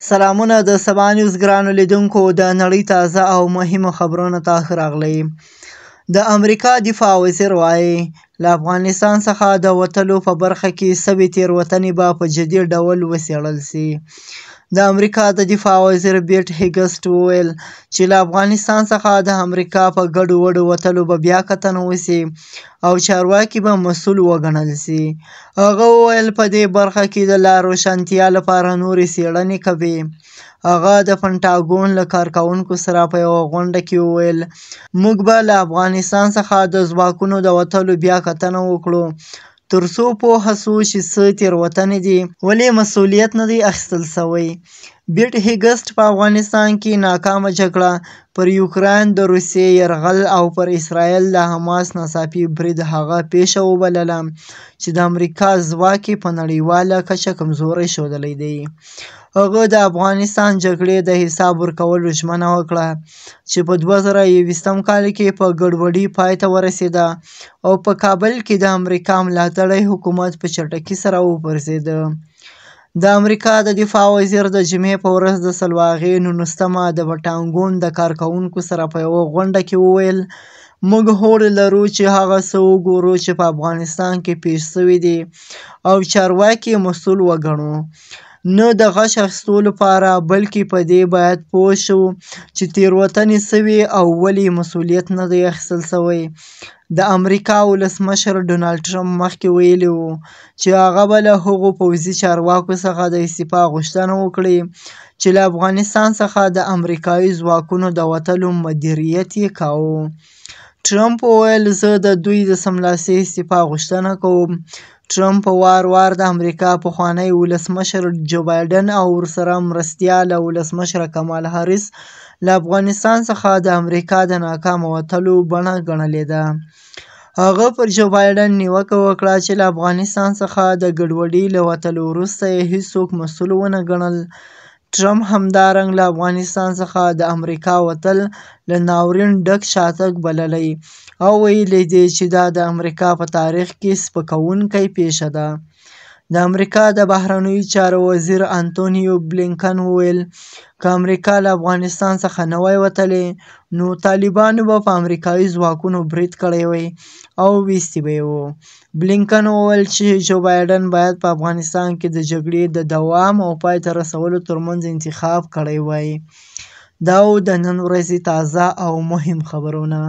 سلامونه د سبا نیوز ګرانو لیدونکو د نړۍ تازه او مهمو خبرونو ته ښه راغلی. د امریکا دفاع وزیر وایي له افغانستان څخه د وتلو په برخه کې سوي تېروتنې به په جدي ډول وڅېړل سي. د امریکا د دفاع وزیر پیټ هېګسټ وویل چې له افغانستان څخه د امریکا په ګډو وډو وتلو به بیا کتنه وسي او چارواکي به مسؤل وګڼل سي. هغه وویل په دې برخه کې د لا روښانتیا لپاره نورې څېړنې کوي. هغه د پنټاګون له کارکوونکو سره په یوه غونډه کې وویل موږ به له افغانستان څخه د ځواکونو د وتلو بیا کتنه وکړو ترڅو پوه سو چې څه تېروتنې دي ولې مسؤلیت نه دی اخیستل سوی. پیټ هېګسټ په افغانستان کې ناکامه جګړه پر یوکراین د روسیې یرغل او پر اسرائیل د حماس ناڅاپي برید هغه پیښه وبلله چې د امریکا ځواک یې په نړیواله کچه کمزوری ښودلی دی. هغه د افغانستان جګړې د حساب ورکولو ژمنه وکړه چې په 2021 کال کې په ګډوډۍ پای ته ورسېده او په کابل کې د امریکا ملاتړی حکومت په چټکۍ سره وپرځېده. د امریکا د دفاع وزیر د جمعې په ورځ د سلواغې 19 د پنټاګون د کارکوونکو سره په یوه غونډه کې وویل موږ هوډ لرو چې هغه څه وګورو چې په افغانستان کې پیښ سوي دي او چارواکي مسؤل وګڼو. نه د غچ اخیستو لپاره بلکې په دې باید پوه شو چې تېروتنې سوي او ولې مسؤلیت نه دی اخیستل سوی. د امریکا ولسمشر ډونالډ ټرمپ مخکې ویلي و چې هغه به له هغو پوځي چارواکو څخه د استعفا غوښتنه وکړي چې له افغانستان څخه د امریکایي ځواکونو د وتلو مدیریت یې کاوه. ټرمپ وویل زه د دوی د سملاسي استعفا غوښتنه کوم. ټرمپ په وار د امریکا پخوانی ولسمشر جو بایډن او ورسره مرستیاله ولسمشره کمالا هاریس له افغانستان څخه د امریکا د ناکامه وتلو بڼه ګڼلې ده. هغه پر جو بایډن نیوکه وکړه چې له افغانستان څخه د ګډوډۍ له وتلو وروسته یې هیڅوک مسؤل ونه ګڼل. ټرمپ همدارنګه له افغانستان څخه د امریکا وتل له ناورین ډک شاتګ بللی او ویلي دی چې دا د امریکا په تاریخ کې سپکوونکی پیښه ده. د امریکا د بهرنیو چارو وزیر انتونیو بلینکن وویل که امریکا له افغانستان څخه نه وای وتلې نو طالبانو به په امریکایي ځواکونو برید کړی وای او ویستي به یې وو. بلینکن وویل چې جو بایډن باید په افغانستان کې د جګړې د دوام او پای ته رسولو ترمنځ انتخاب کړی وای. دا و د نن ورځې تازه او مهم خبرونه.